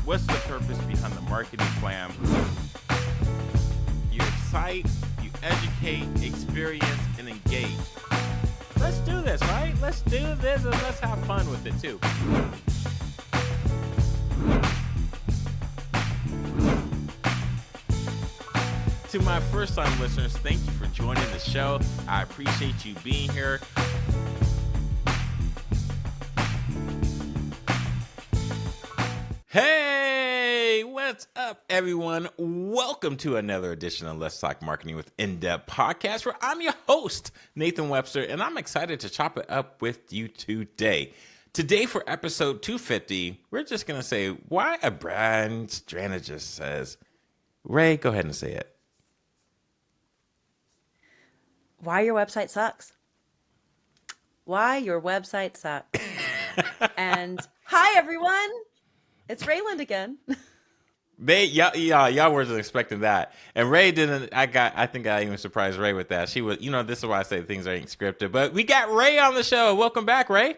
What's the purpose behind the marketing plan? You excite, you educate, experience, and engage. Let's do this, right? Let's do this and let's have fun with it too. To my first-time listeners, thank you for joining the show. I appreciate you being here. Hey, what's up, everyone? Welcome to another edition of Let's Talk Marketing with In-Depth Podcast, where I'm your host, Nathan Webster, and I'm excited to chop it up with you today. Today, for episode 250, we're just going to say why a brand strategist says, Ray, go ahead and say it. Why your website sucks. Why your website sucks. And hi, everyone. It's Réland again. Y'all weren't expecting that. And Ray didn't, I think I even surprised Ray with that. She was, this is why I say things ain't scripted. But we got Ray on the show. Welcome back, Ray.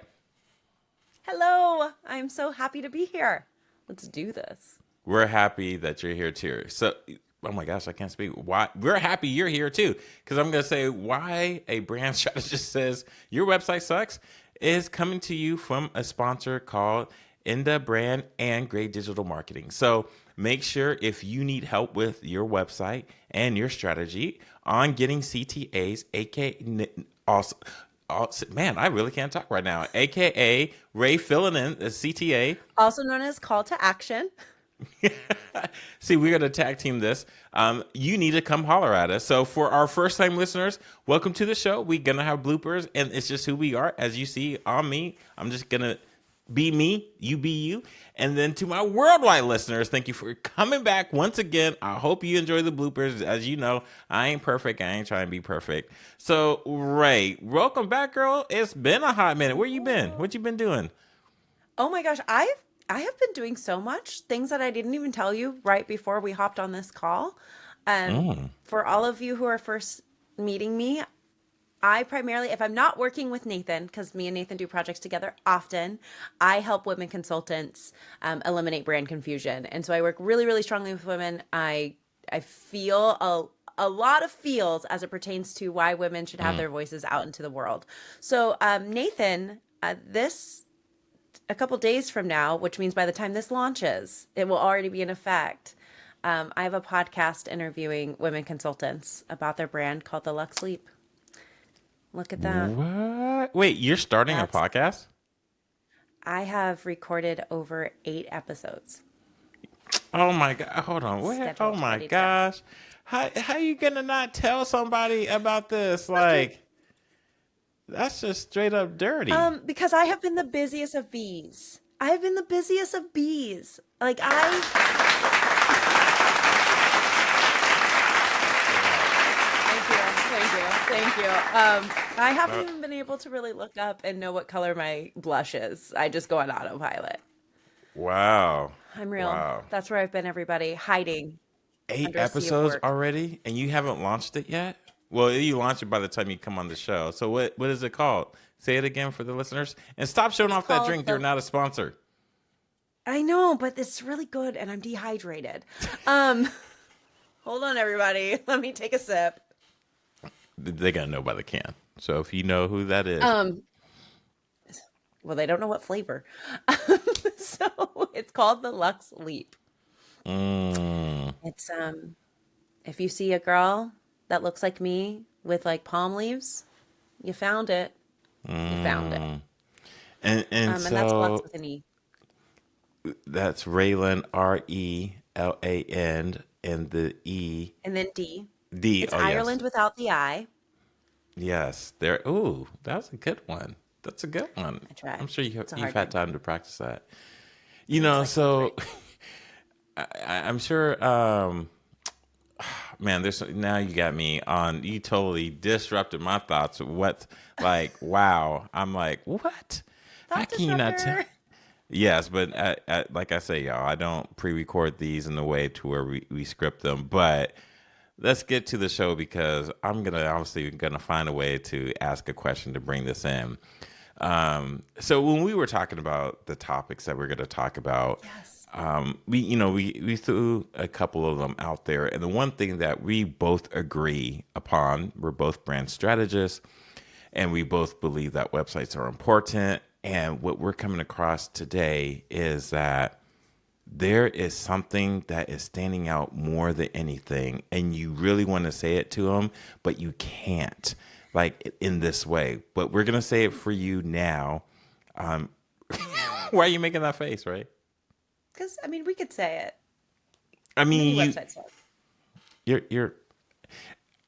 Hello. I'm so happy to be here. Let's do this. We're happy that you're here too. So, oh my gosh, I can't speak. Why? We're happy you're here too. Because I'm going to say why a brand strategist says your website sucks is coming to you from a sponsor called In-Depth Brand and Great Digital Marketing. So make sure if you need help with your website and your strategy on getting CTAs, aka also, man, I really can't talk right now. AKA Ray filling in the CTA, also known as call to action. See, we're going to tag team this. You need to come holler at us. So for our first time listeners, welcome to the show. We're going to have bloopers, and it's just who we are. As you see on me, I'm just going to be me, you be you. And then to my worldwide listeners, thank you for coming back once again. I hope you enjoy the bloopers. As you know, I ain't perfect. I ain't trying to be perfect. So Ray, welcome back, girl. It's been a hot minute. Where you been? What you been doing? Oh my gosh, I have been doing so much things that I didn't even tell you right before we hopped on this call. For all of you who are first meeting me, I primarily, if I'm not working with Nathan, because me and Nathan do projects together often, I help women consultants eliminate brand confusion. And so I work really, really strongly with women. I feel a lot of feels as it pertains to why women should have their voices out into the world. So Nathan, a couple days from now, which means by the time this launches, it will already be in effect. I have a podcast interviewing women consultants about their brand called The Luxe Leap. Look at that. What? Wait, you're starting a podcast? I have recorded over 8 episodes. Oh my God. Hold on. What? Oh my gosh. How you going to not tell somebody about this? Like, that's just straight up dirty. Because I have been the busiest of bees. I have been the busiest of bees. Like Thank you. I haven't even been able to really look up and know what color my blush is. I just go on autopilot. Wow. I'm real. Wow. That's where I've been, everybody. Hiding. 8 episodes already? And you haven't launched it yet? Well, you launch it by the time you come on the show. So what is it called? Say it again for the listeners. And stop showing off that drink. They're not a sponsor. I know, but it's really good and I'm dehydrated. Hold on, everybody. Let me take a sip. They got to know by the can. So if you know who that is. Well, they don't know what flavor. So it's called the Luxe Leap. It's if you see a girl that looks like me with like palm leaves, you found it. You found it. And so that's Luxe with an E. That's Réland, RELAN, and the E. And then D. D. It's Ireland without the I. Yes. There. Ooh, that was a good one. That's a good one. I tried. I'm sure you've had time to practice that. So I'm sure. Man, now you got me on. You totally disrupted my thoughts. Wow. I'm like, what? How can you not tell? Yes, but like I say, y'all, I don't pre-record these in a way to where we script them. But let's get to the show because I'm obviously gonna find a way to ask a question to bring this in. So when we were talking about the topics that we're going to talk about, yes. we threw a couple of them out there, and the one thing that we both agree upon, we're both brand strategists, and we both believe that websites are important. And what we're coming across today is that there is something that is standing out more than anything, and you really want to say it to them, but you can't, like in this way. But we're gonna say it for you now. Um, why are you making that face, right? Because I mean, we could say it. I Many mean, websites suck. you're.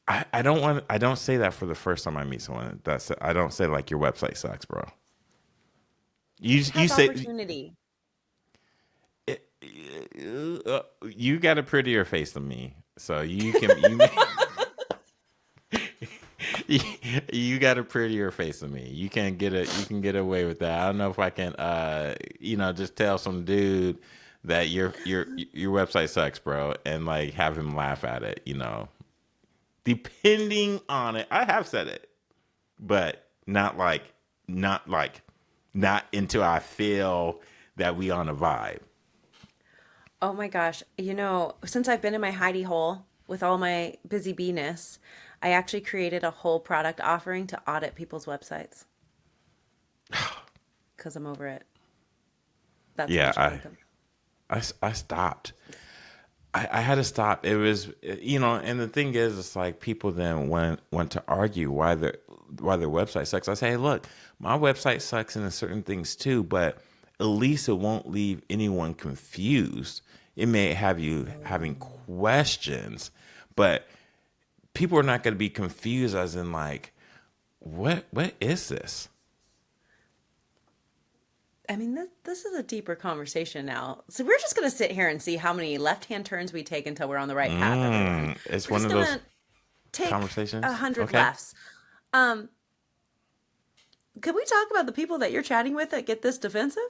I don't want. I don't say that for the first time I meet someone. I don't say like your website sucks, bro. It You has say opportunity. you got a prettier face than me, so you can you, you got a prettier face than me. You can get it. You can get away with that. I don't know if I can, just tell some dude that your website sucks, bro, and like have him laugh at it. Depending on it, I have said it, but not like, not until I feel that we on a vibe. Oh my gosh. Since I've been in my hidey hole with all my busy beeness, I actually created a whole product offering to audit people's websites because I'm over it. That's Yeah, official income. I stopped. I had to stop. It was, and the thing is, it's like people then want to argue why their website sucks. I say, hey, look, my website sucks in certain things too, but at least it won't leave anyone confused. It may have you having questions, but people are not going to be confused as in like, what is this? I mean, this is a deeper conversation now. So we're just going to sit here and see how many left-hand turns we take until we're on the right path, everyone. It's We're one just of going those to take a conversations. hundred Okay. lefts. Um, could we talk about the people that you're chatting with that get this defensive?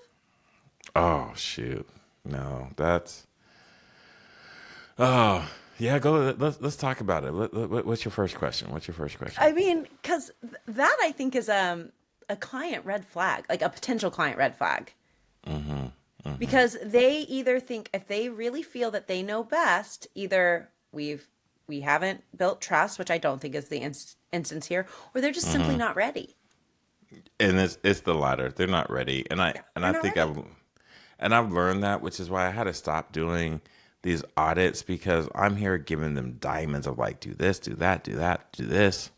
Oh shoot. No, that's. Oh yeah. Go. Let's talk about it. What's your first question? What's your first question? I mean, because that I think is a client red flag, like a potential client red flag. Mm-hmm. Mm-hmm. Because they either think if they really feel that they know best, either we haven't built trust, which I don't think is the instance here, or they're just simply Mm-hmm. not ready. And it's the latter. They're not ready, and I Yeah, and they're I not think ready. I've learned that, which is why I had to stop doing these audits because I'm here giving them diamonds of like do this, do that, do that, do this,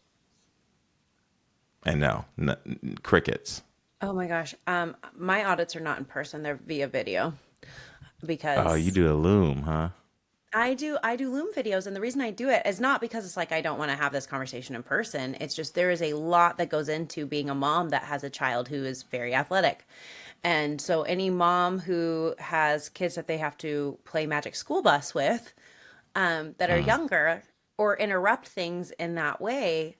and no, crickets. Oh my gosh. My audits are not in person; they're via video Oh, you because do a loom, huh? I do Loom videos, and the reason I do it is not because it's like I don't want to have this conversation in person. It's just there is a lot that goes into being a mom that has a child who is very athletic. And so any mom who has kids that they have to play Magic School Bus with, that are Mm. younger or interrupt things in that way,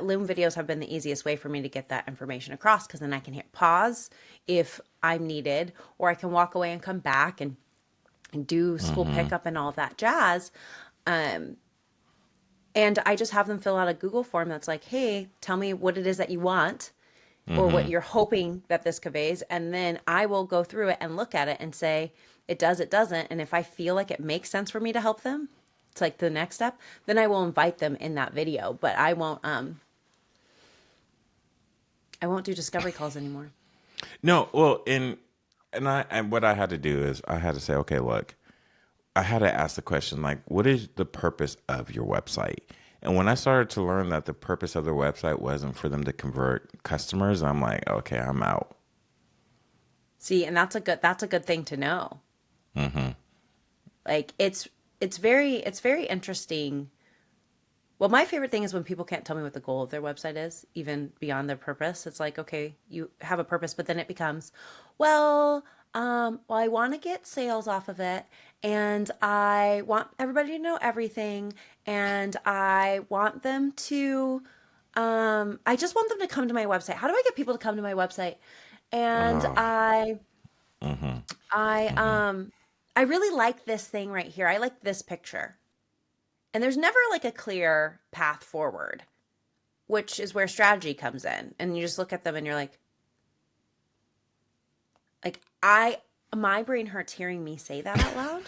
Loom videos have been the easiest way for me to get that information across because then I can hit pause if I'm needed, or I can walk away and come back and do school Mm-hmm. pickup and all of that jazz. Um, and I just have them fill out a Google form that's like, hey, tell me what it is that you want or what Mm-hmm. you're hoping that this conveys. And then I will go through it and look at it and say, it does, it doesn't. And if I feel like it makes sense for me to help them, it's like the next step, then I will invite them in that video. But I won't do discovery calls anymore. No, well, and what I had to do is I had to say, okay, look, I had to ask the question like, what is the purpose of your website? And when I started to learn that the purpose of their website wasn't for them to convert customers, I'm like, okay, I'm out. See, and that's a good thing to know. Mm-hmm. Like it's very interesting. Well, my favorite thing is when people can't tell me what the goal of their website is, even beyond their purpose. It's like, okay, you have a purpose, but then it becomes, well, I want to get sales off of it, and I want everybody to know everything, and I just want them to come to my website. How do I get people to come to my website? And Oh, mm-hmm. I, Mm-hmm. um, I really like this thing right here. I like this picture. And there's never like a clear path forward, which is where strategy comes in. And you just look at them and you're like My brain hurts hearing me say that out loud,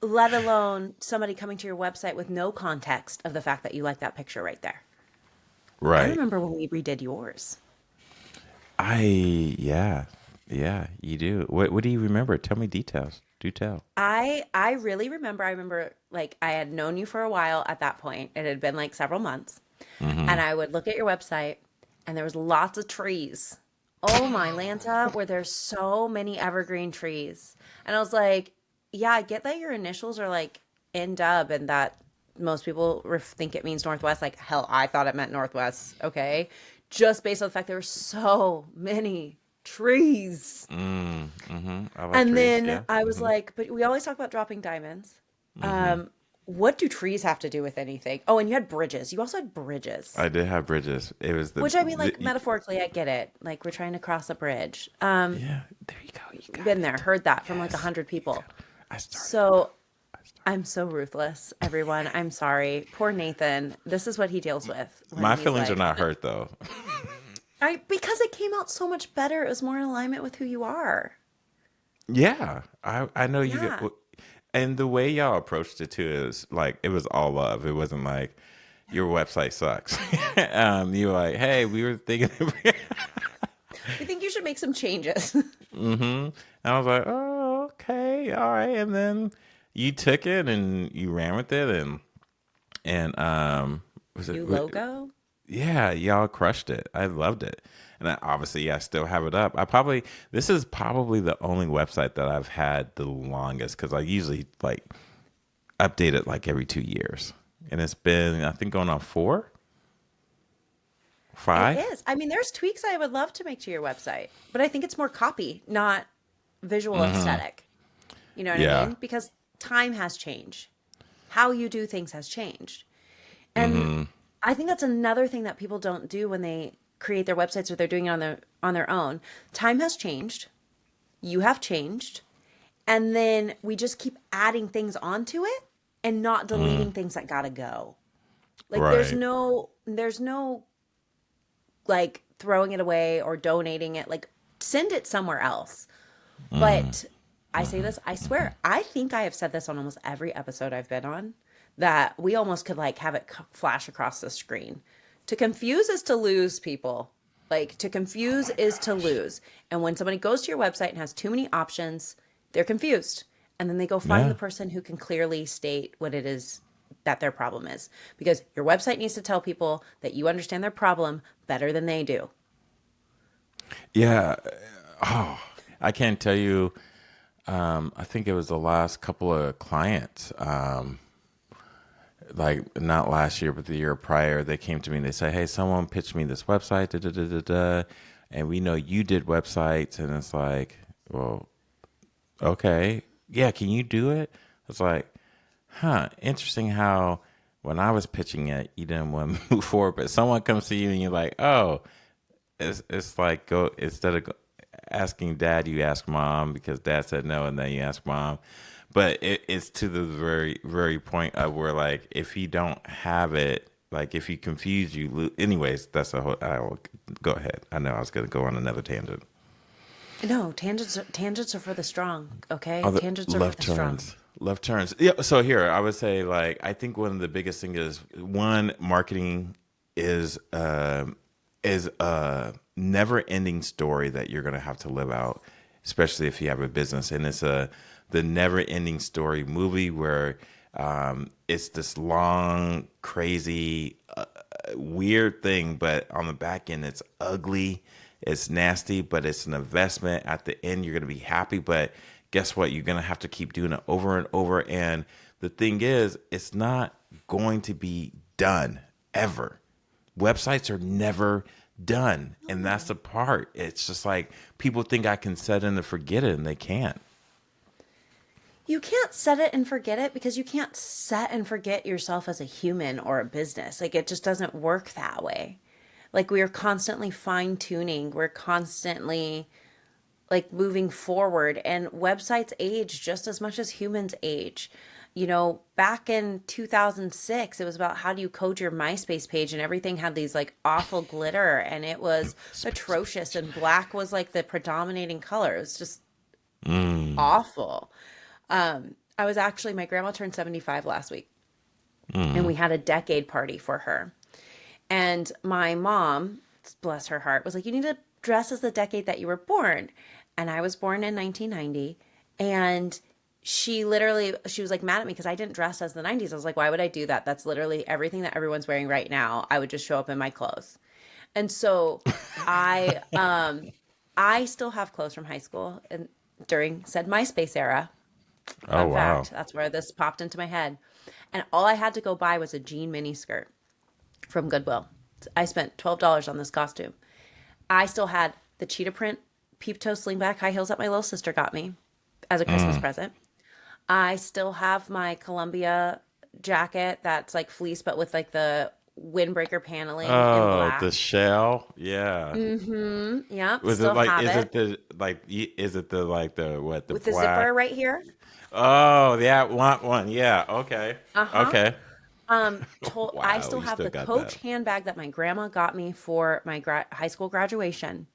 let alone somebody coming to your website with no context of the fact that you like that picture right there. I Right. remember when we redid yours. Yeah. Yeah, you do. What do you remember? Tell me details. Do tell. I really remember. I remember like I had known you for a while at that point. It had been like several months. Mm-hmm. And I would look at your website and there was lots of trees. Oh my Lanta, where there's so many evergreen trees. And I was like, yeah, I get that your initials are like in dub and that most people think it means Northwest. Like, hell, I thought it meant Northwest. Okay. Just based on the fact there were so many trees. Mm-hmm. I like And trees. then Yeah. I was Mm-hmm. like, but we always talk about dropping diamonds. Mm-hmm. Um, what do trees have to do with anything? Oh, and you had bridges. You also had bridges. I did have bridges. It was Which I mean, like metaphorically, I get it. Like we're trying to cross a bridge. yeah. There you go. You got Been there, it. heard that from like a Yes. hundred There you go. people. I started it. So I started. I'm so ruthless, everyone. I'm sorry. Poor Nathan. This is what he deals with when My he's feelings are like, not hurt though. I because it came out so much better. It was more in alignment with who you are. Yeah, I know you get, Yeah. and the way y'all approached it too is like it was all love. It wasn't like your website sucks. You were like, hey, we were thinking. We think you should make some changes. Mm-hmm. I was like, oh, okay, all right. And then you took it and you ran with it, and was it? New logo. Yeah, y'all crushed it. I loved it. And obviously, I still have it up. This is probably the only website that I've had the longest because I usually like update it like every 2 years. And it's been, I think, going on four, It five. is. I mean, there's tweaks I would love to make to your website, but I think it's more copy, not visual Mm-hmm. aesthetic. You know what I Yeah. mean? Because time has changed. How you do things has changed. And Mm-hmm. I think that's another thing that people don't do when they create their websites or they're doing it on their own. Time has changed. You have changed. And then we just keep adding things onto it and not Mm. deleting things that gotta go. Like Right. there's no like throwing it away or donating it. Like send it somewhere else. Mm. But I say this, I swear, I think I have said this on almost every episode I've been on that we almost could like have it flash across the screen. To confuse is to lose, people. Like to Oh confuse my is to gosh. lose. And when somebody goes to your website and has too many options, they're confused. And then they go find Yeah. the person who can clearly state what it is that their problem is. Because your website needs to tell people that you understand their problem better than they do. Yeah. Oh, I can't tell you. I think it was the last couple of clients. Like not last year, but the year prior, they came to me and they said, "Hey, someone pitched me this website, da da da da da, and we know you did websites." And it's like, well, okay, yeah, can you do it? It's like, huh, interesting how when I was pitching it, you didn't want to move forward, but someone comes to you and you're like, oh, it's like go instead of asking dad, you ask mom because dad said no, and then you ask mom. But it's to the very point of where like if you don't have it, like if you confuse you, anyways. That's a whole. I will go ahead. I know I was going to go on another tangent. No, tangents are for the strong, okay? Other Tangents are for left the strong. turns. Left turns. Yeah. So here, I would say, like, I think one of the biggest thing is one, marketing is a never ending story that you're gonna have to live out, especially if you have a business, and it's the never ending story movie where it's this long, crazy, weird thing, but on the back end, it's ugly, it's nasty, but it's an investment. At the end, you're going to be happy, but guess what? You're going to have to keep doing it over and over. And the thing is, it's not going to be done ever. Websites are never done. And that's the part. It's just like people think I can set in and forget it, and they can't. You can't set it and forget it because you can't set and forget yourself as a human or a business. Like it just doesn't work that way. Like we are constantly fine tuning, we're constantly like moving forward, and websites age just as much as humans age. back in 2006, it was about how do you code your MySpace page, and everything had these like awful glitter, and it was Space atrocious, page. and black was like the predominating color. It was just Mm, awful. I was actually, my grandma turned 75 last week, and mm. we had a decade party for her. And my mom, bless her heart, was like, you need to dress as the decade that you were born. And I was born in 1990. And she was like mad at me because I didn't dress as the 90s. I was like, why would I do that? That's literally everything that everyone's wearing right now. I would just show up in my clothes. And so I, I still have clothes from high school and during said MySpace era. Oh Fun wow. fact, that's where this popped into my head. And all I had to go buy was a jean mini skirt from Goodwill. I spent $12 on this costume. I still had the cheetah print peep toe slingback high heels that my little sister got me as a Christmas Mm. present. I still have my Columbia jacket that's like fleece but with like the windbreaker paneling in Oh, black. the shell. Yeah. Yep, Was it still like? have Is it it the like? Is it the like the what? The with the black? zipper right here. Oh, yeah. Want one? Yeah. Okay. Uh-huh. Okay. I Wow. still You have still the got that. Coach handbag that my grandma got me for my high school graduation,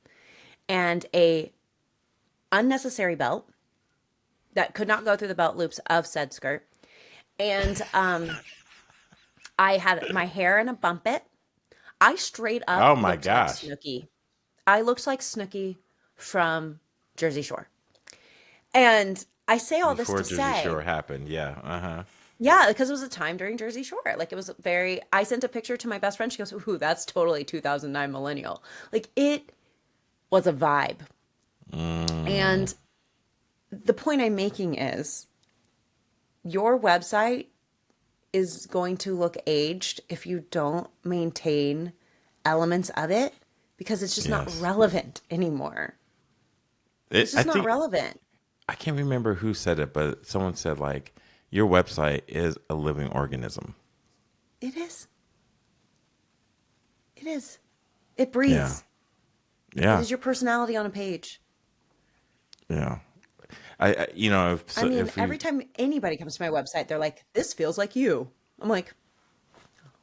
and a unnecessary belt that could not go through the belt loops of said skirt. And I had my hair in a bump it. I straight up Oh my looked like gosh. Snooki. I looked like Snooki from Jersey Shore. And I say all this Before to Jersey say, Shore happened. Yeah. Uh-huh. yeah, because it was a time during Jersey Shore. Like it was very, I sent a picture to my best friend. She goes, ooh, that's totally 2009 millennial. Like it was a vibe. Mm. And the point I'm making is your website is going to look aged if you don't maintain elements of it because it's just not Yes. relevant anymore. It's I just not think relevant. I can't remember who said it, but someone said like your website is a living organism. It is. It is. It Yeah. breathes. It Yeah. is your personality on a page. Yeah. If I so, mean, if every we time anybody comes to my website, they're like, this feels like you. I'm like,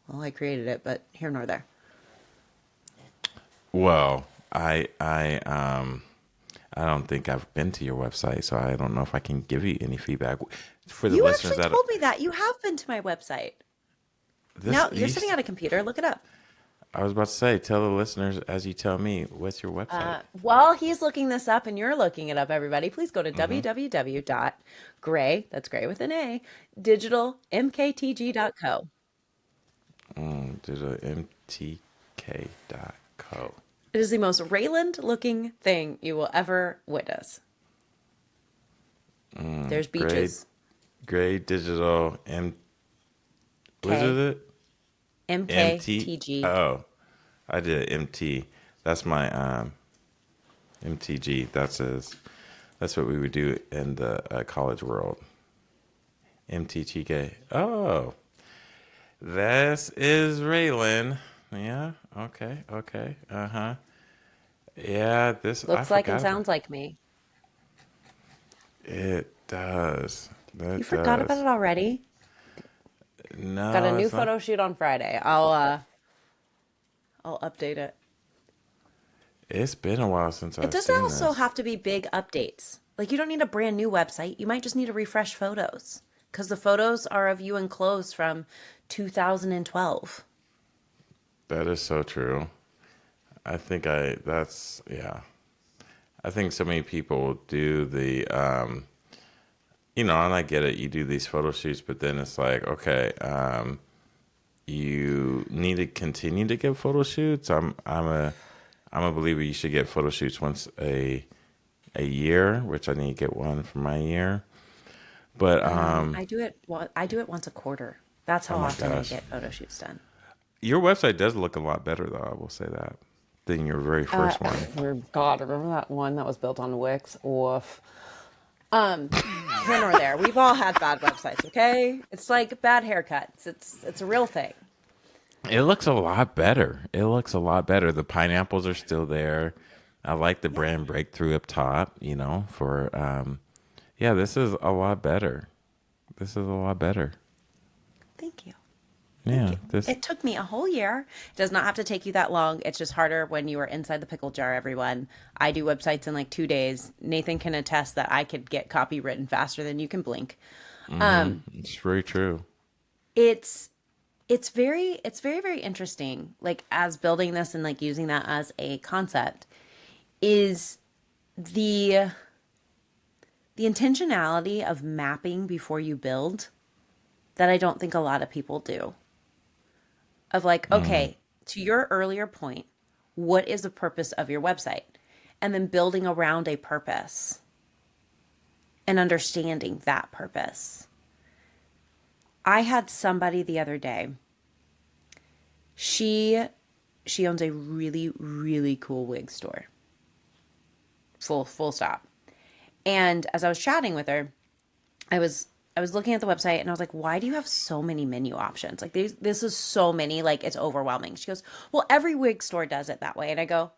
well, I created it, but here nor there. well, I don't think I've been to your website, so I don't know if I can give you any feedback for the You listeners actually that told me that. You have been to my website. this Now you're sitting at a computer. Look it up. I was about to say, tell the listeners as you tell me what's your website. While he's looking this up and you're looking it up, everybody, please go to Mm-hmm. www.gray, that's gray with an A, digitalmktg.co. Digital mtk.co. It is the most Rayland looking thing you will ever witness. There's Grade beaches. grade digital m what is K. it? MT. MKTG. Oh, I did MT. That's my MTG. That's what we would do in the college world. MTTK. Oh, this is Raylan. Yeah. Okay. Okay. Uh huh. Yeah. This I Looks like and forgot about. sounds like me. It does. You That forgot about does. it already? Got a No, new it's not. photo shoot on Friday. I'll update it. It's been a while since It I've doesn't seen also this. have to be big updates. Like you don't need a brand new website. You might just need to refresh photos because the photos are of you in clothes from 2012. That is so true. That's, yeah. I think so many people do and I get it. You do these photo shoots, but then it's like, okay, you need to continue to get photo shoots. I'm a believer you should get photo shoots once a year, which I need to get one for my year. But, I do it once a quarter. That's oh how my often I gosh. get photo shoots done. Your website does look a lot better, though. I will say that than your very first one. God, remember that one that was built on Wix? Oof. Here nor there. We've all had bad websites, okay? It's like bad haircuts. It's a real thing. It looks a lot better. It looks a lot better. The pineapples are still there. I like the Yeah. brand breakthrough up top, for yeah, this is a lot better. This is a lot better. Thank you. Thank Yeah. you. This. It took me a whole year. It does not have to take you that long. It's just harder when you are inside the pickle jar, everyone. I do websites in like 2 days. Nathan can attest that I could get copy written faster than you can blink. It's very true. It's very interesting, like as building this and like using that as a concept is the intentionality of mapping before you build that I don't think a lot of people do. Of like, okay, to your earlier point, what is the purpose of your website? And then building around a purpose and understanding that purpose. I had somebody the other day. She owns a really, really cool wig store. Full stop. And as I was chatting with her, I was looking at the website and I was like, why do you have so many menu options? Like this is so many, like it's overwhelming. She goes, well, every wig store does it that way. And I go,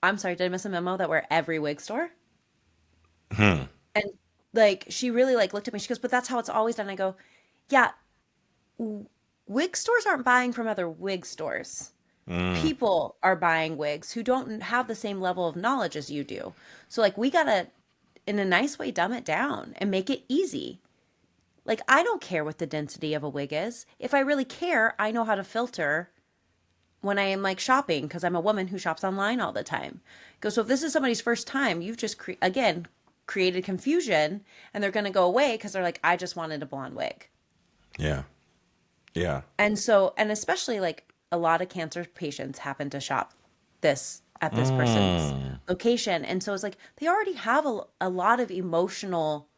I'm sorry, did I miss a memo that we're every wig store? And like she really like looked at me. She goes, but that's how it's always done. I go, yeah, wig stores aren't buying from other wig stores. People are buying wigs who don't have the same level of knowledge as you do. So like we gotta, in a nice way, dumb it down and make it easy. Like I don't care what the density of a wig is. If I really care, I know how to filter when I am like shopping because I'm a woman who shops online all the time. Go, so if this is somebody's first time, you've just again created confusion and they're gonna go away because they're like, I just wanted a blonde wig. Yeah. Yeah. And so, and especially like a lot of cancer patients happen to shop this at this person's location. And so it's like they already have a lot of emotional,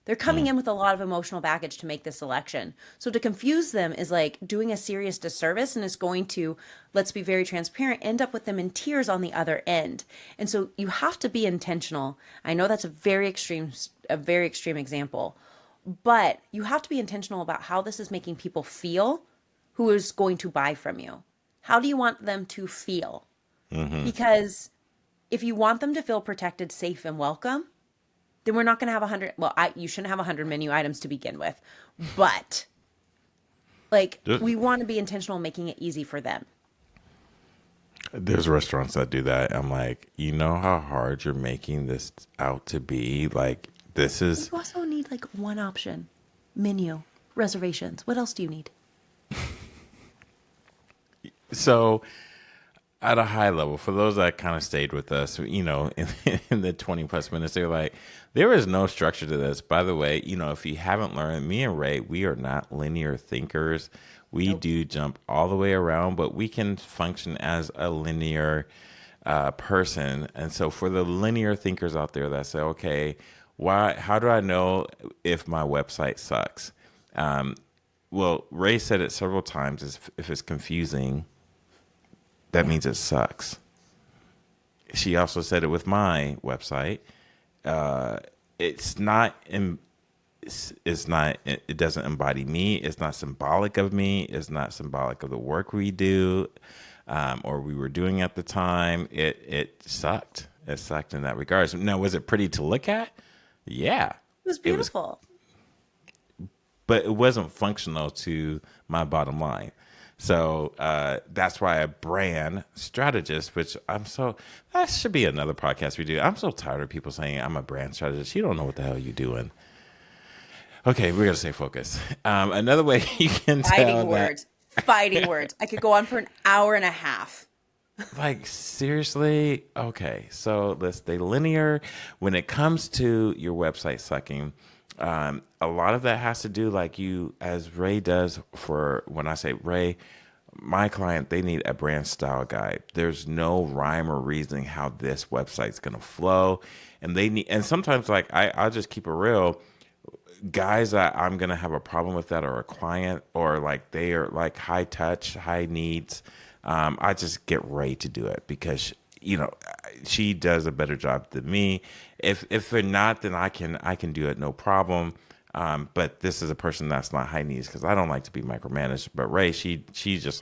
they're coming in with a lot of emotional baggage to make this selection. So to confuse them is like doing a serious disservice and is going to, let's be very transparent, end up with them in tears on the other end. And so you have to be intentional. I know that's a very extreme example, but you have to be intentional about how this is making people feel who is going to buy from you. How do you want them to feel? Because if you want them to feel protected, safe, and welcome, then we're not going to have 100. Well, you shouldn't have 100 menu items to begin with, but like we want to be intentional in making it easy for them. There's restaurants that do that. I'm like, you know how hard you're making this out to be? Like, this is. You also need like one option, menu, reservations. What else do you need? So, at a high level, for those that kind of stayed with us, in the 20 plus minutes, they're like, there is no structure to this. By the way, if you haven't learned, me and Ray, we are not linear thinkers. We do jump all the way around, but we can function as a linear person. And so for the linear thinkers out there that say, okay, how do I know if my website sucks? Well, Ray said it several times, if it's confusing, that means it sucks. She also said it with my website. It's not. It doesn't embody me. It's not symbolic of me. It's not symbolic of the work we do, or we were doing at the time. It sucked. It sucked in that regard. Now, was it pretty to look at? Yeah, It was beautiful. But it wasn't functional to my bottom line. So that's why a brand strategist, which that should be another podcast we do. I'm so tired of people saying I'm a brand strategist. You don't know what the hell you're doing. Okay, we're going to stay focused. Another way you can tell Fighting words. I could go on for an hour and a half. Like, seriously? Okay, so let's stay linear. When it comes to your website sucking, a lot of that has to do like you, as Ray does for, when I say Ray, my client, they need a brand style guide. There's no rhyme or reasoning how this website's going to flow. And sometimes like, I'll just keep it real. Guys that I'm going to have a problem with that are a client or like they are like high touch, high needs. I just get Ray to do it because she does a better job than me. If they're not, then I can do it, no problem. But this is a person that's not high needs because I don't like to be micromanaged. But Ray, she just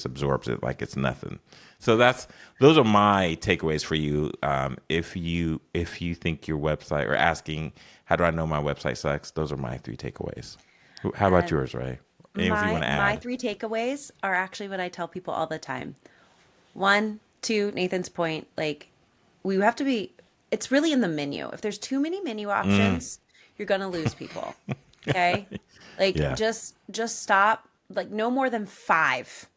absorbs it like it's nothing. So those are my takeaways for you. If you think your website or asking how do I know my website sucks, those are my 3 takeaways. How about yours, Ray? Anything you want to My add? three takeaways are actually what I tell people all the time. One, two, Nathan's point, like we have to be, it's really in the menu. If there's too many menu Mm. options, you're going to lose people. Okay? Like Yeah. just stop, like no more than five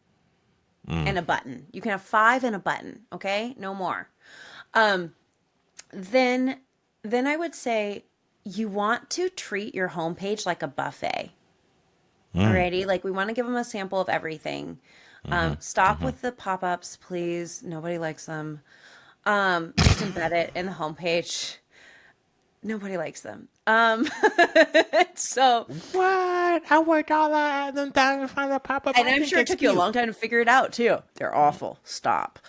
Mm. and a button. You can have five and a button, okay? No more. Um then then I would say you want to treat your homepage like a buffet. Mm. Alrighty, like we want to give them a sample of everything. Mm-hmm. Stop Mm-hmm. with the pop-ups, please. Nobody likes them. Just embed it in the homepage. Nobody likes them. So, What? I worked all that them time to find a pop up. and I I'm think sure it it's took you a cute. long time to figure it out too. They're awful. Stop.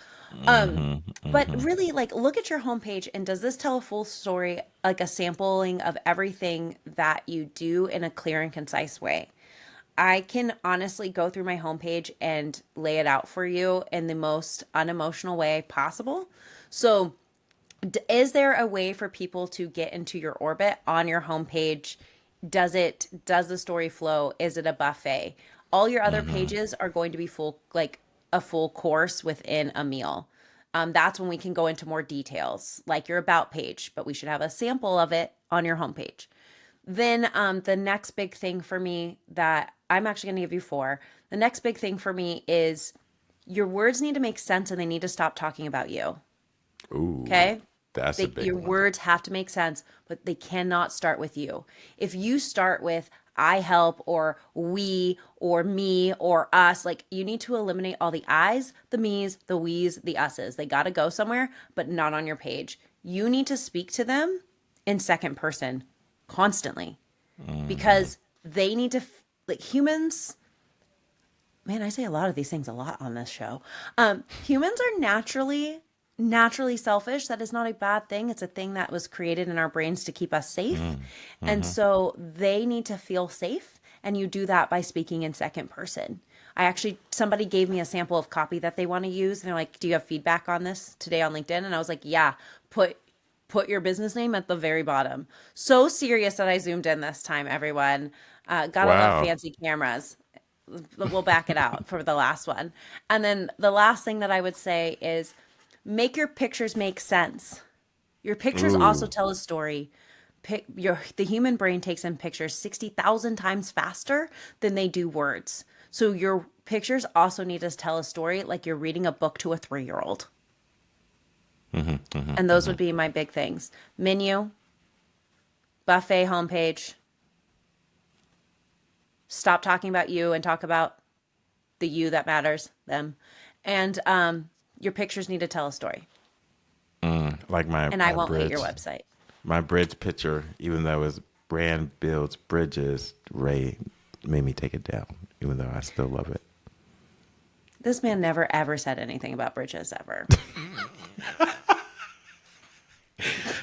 Um, Mm-hmm. but Mm-hmm. really, like, look at your homepage and does this tell a full story, like a sampling of everything that you do in a clear and concise way? I can honestly go through my homepage and lay it out for you in the most unemotional way possible. So, is there a way for people to get into your orbit on your homepage? Does the story flow? Is it a buffet? All your other Mm-hmm. pages are going to be full, like a full course within a meal. That's when we can go into more details, like your about page, but we should have a sample of it on your homepage. Then the next big thing for me that I'm actually going to give you four. The next big thing for me is your words need to make sense and they need to stop talking about you. Ooh, Okay? that's a big Your one. words have to make sense, but they cannot start with you. If you start with I help or we or me or us, like you need to eliminate all the I's, the me's, the we's, the us's. They got to go somewhere, but not on your page. You need to speak to them in second person constantly Mm-hmm. because they need to, like humans, man, I say a lot of these things a lot on this show. Humans are naturally selfish. That is not a bad thing. It's a thing that was created in our brains to keep us safe. And Mm-hmm. so they need to feel safe. And you do that by speaking in second person. I actually, somebody gave me a sample of copy that they want to use. And they're like, do you have feedback on this today on LinkedIn? And I was like, yeah, put your business name at the very bottom. So serious that I zoomed in this time, everyone. Gotta love Wow. fancy cameras. We'll back it out for the last one. And then the last thing that I would say is make your pictures make sense. Your pictures also Ooh. tell a story. The human brain takes in pictures 60,000 times faster than they do words. So your pictures also need to tell a story like you're reading a book to a 3-year-old. Mm-hmm. Mm-hmm. And those Mm-hmm. would be my big things. Menu, buffet homepage, stop talking about you and talk about the you that matters, them. And your pictures need to tell a story. Like my And I my won't hate your bridge, website. my bridge picture. Even though it was brand builds bridges, Ray made me take it down. Even though I still love it. This man never ever said anything about bridges ever.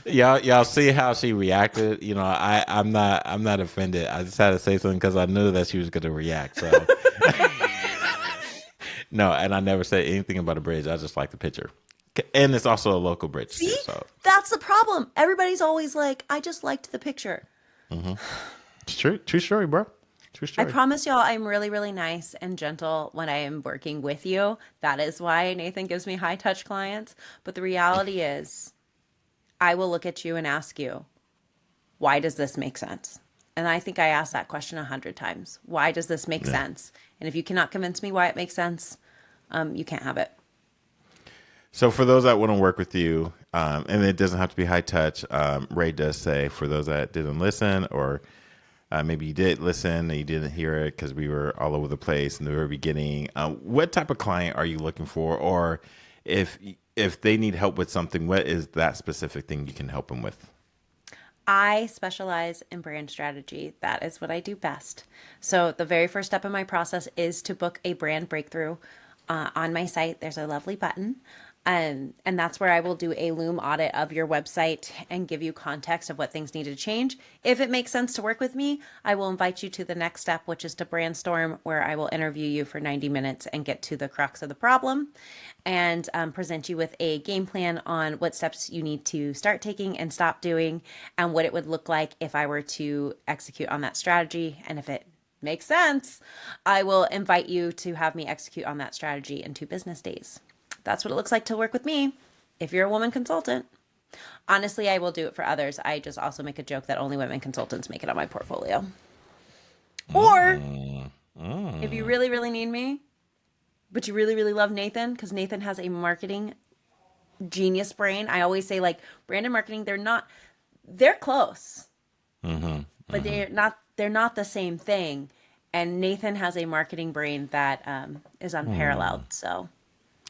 Y'all see how she reacted. You know, I'm not offended. I just had to say something because I knew that she was going to react. So no, and I never said anything about a bridge. I just like the picture, and it's also a local bridge See? too. So That's the problem. Everybody's always like, I just liked the picture. it's true, true story, bro. True I story. promise y'all, I'm really, really nice and gentle when I am working with you. That is why Nathan gives me high touch clients. But the reality is, I will look at you and ask you, why does this make sense? And I think I asked that question 100 times. Why does this make Yeah. sense? And if you cannot convince me why it makes sense, you can't have it. So for those that want to work with you, and it doesn't have to be high touch, Ray does say for those that didn't listen or maybe you did listen and you didn't hear it because we were all over the place in the very beginning. What type of client are you looking for, or if they need help with something, what is that specific thing you can help them with? I specialize in brand strategy. That is what I do best. So, the very first step in my process is to book a brand breakthrough. On my site, there's a lovely button. And that's where I will do a Loom audit of your website and give you context of what things need to change. If it makes sense to work with me, I will invite you to the next step, which is to brainstorm, where I will interview you for 90 minutes and get to the crux of the problem and present you with a game plan on what steps you need to start taking and stop doing and what it would look like if I were to execute on that strategy and if it Makes sense. I will invite you to have me execute on that strategy in 2 business days. That's what it looks like to work with me. If you're a woman consultant, honestly, I will do it for others. I just also make a joke that only women consultants make it on my portfolio. Or if you really, really need me, but you really, really love Nathan, because Nathan has a marketing genius brain. I always say, like, brand and marketing, they're close, but they're not the same thing. And Nathan has a marketing brain that is unparalleled. So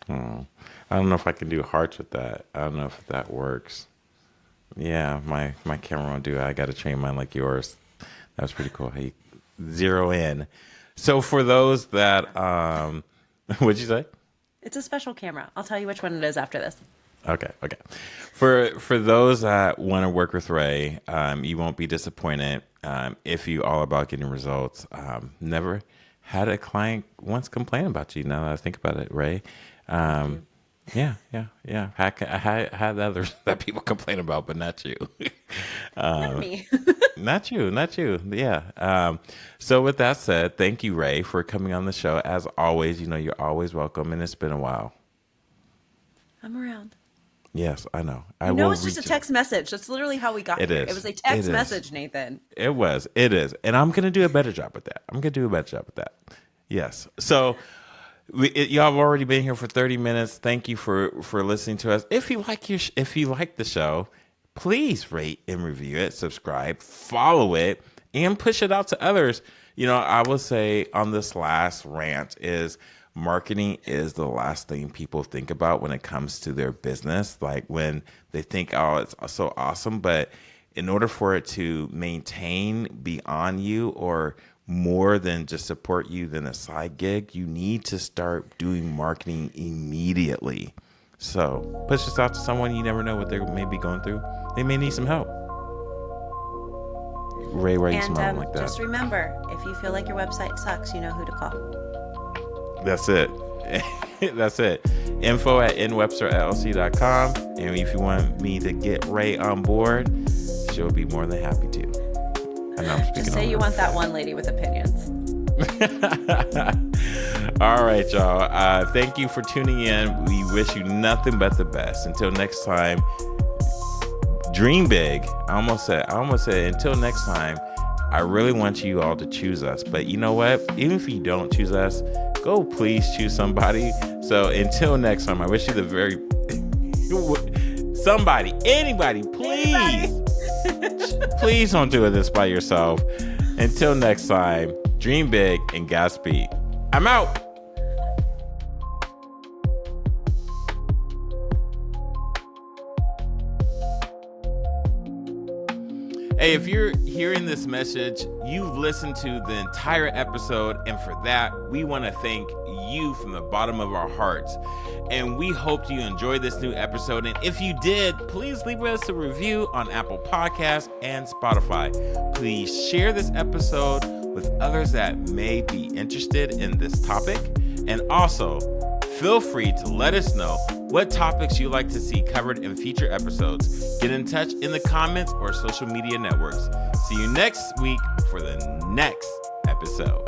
I don't know if I can do hearts with that. I don't know if that works. Yeah, my camera won't do it. I got to train mine like yours. That was pretty cool. Hey, zero in. So for those that, what'd you say? it's a special camera. I'll tell you which one it is after this. Okay. For those that want to work with Ray, you won't be disappointed if you all about getting results. Never had a client once complain about you. Now that I think about it, Ray. Yeah. I had others that people complain about, but not you. Not me. Not you. Yeah. So with that said, thank you, Ray, for coming on the show. As always, you're always welcome, and it's been a while. I'm around. Yes, I know. It's just a text message. That's literally how we got here. It was a text message, Nathan. It is. And I'm going to do a better job with that. Yes. So y'all have already been here for 30 minutes. Thank you for listening to us. If you like the show, please rate and review it, subscribe, follow it, and push it out to others. I will say on this last rant is marketing is the last thing people think about when it comes to their business. Like when they think, oh, it's so awesome. But in order for it to maintain beyond you or more than just support you than a side gig, you need to start doing marketing immediately. So push this out to someone. You never know what they may be going through. They may need some help. Ray, why are you smiling like that? Just remember, if you feel like your website sucks, you know who to call. That's it. That's it. info@nwebsterllc.com. And if you want me to get Ray on board, she'll be more than happy to. I know I'm speaking. Just say you want that one lady with opinions. All right, y'all. Thank you for tuning in. We wish you nothing but the best. Until next time, dream big. I almost said until next time. I really want you all to choose us. But you know what? Even if you don't choose us, go please choose somebody. So until next time, I wish you the very somebody, anybody, please. Please don't do this by yourself. Until next time, dream big and Godspeed. I'm out. Hey, if you're hearing this message, you've listened to the entire episode, and for that, we want to thank you from the bottom of our hearts. And we hope you enjoyed this new episode. And if you did, please leave us a review on Apple Podcasts and Spotify. Please share this episode with others that may be interested in this topic. And also, feel free to let us know what topics you'd like to see covered in future episodes. Get in touch in the comments or social media networks. See you next week for the next episode.